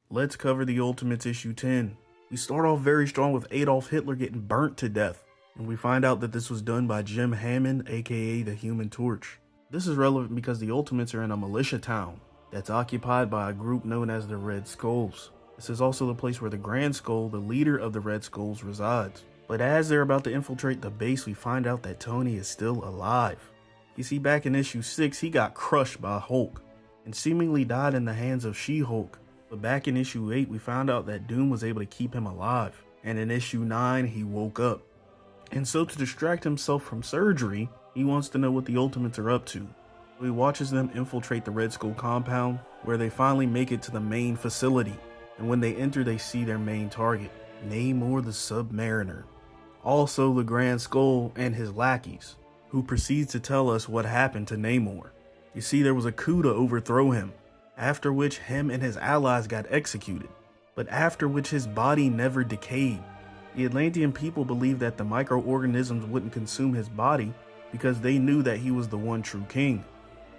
Let's cover the Ultimates issue 10. We start off very strong with Adolf Hitler getting burnt to death, and we find out that this was done by Jim Hammond, aka the Human Torch. This is relevant because the Ultimates are in a militia town that's occupied by a group known as the Red Skulls. This is also the place where the Grand Skull, the leader of the Red Skulls, resides. But as they're about to infiltrate the base, we find out that Tony is still alive. You see, back in issue 6, he got crushed by Hulk and seemingly died in the hands of She-Hulk. But back in issue 8, we found out that Doom was able to keep him alive. And in issue 9, he woke up. And so to distract himself from surgery, he wants to know what the Ultimates are up to. So he watches them infiltrate the Red Skull compound, where they finally make it to the main facility. And when they enter, they see their main target, Namor the Submariner. Also the Grand Skull and his lackeys, who proceeds to tell us what happened to Namor. You see, there was a coup to overthrow him, after which him and his allies got executed, but after which his body never decayed. The Atlantean people believed that the microorganisms wouldn't consume his body because they knew that he was the one true king.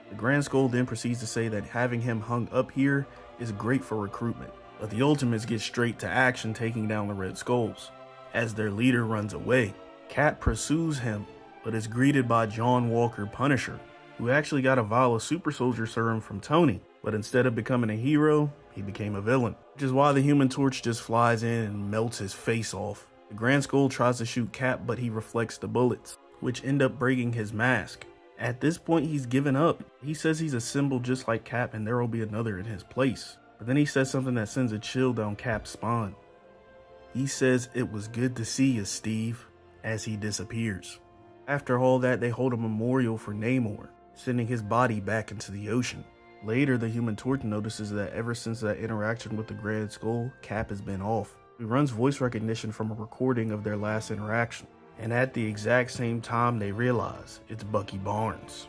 The Grand Skull then proceeds to say that having him hung up here is great for recruitment, but the Ultimates get straight to action, taking down the Red Skulls. As their leader runs away, Cap pursues him, but is greeted by John Walker Punisher, who actually got a vial of super soldier serum from Tony, but instead of becoming a hero, he became a villain, which is why the Human Torch just flies in and melts his face off. The Grand Skull tries to shoot Cap, but he reflects the bullets, which end up breaking his mask. At this point, he's given up. He says he's a symbol just like Cap and there will be another in his place. But then he says something that sends a chill down Cap's spine. He says, "It was good to see you, Steve," as he disappears. After all that, they hold a memorial for Namor, sending his body back into the ocean. Later, the Human Torch notices that ever since that interaction with the Grand Skull, Cap has been off. He runs voice recognition from a recording of their last interaction, and at the exact same time they realize it's Bucky Barnes.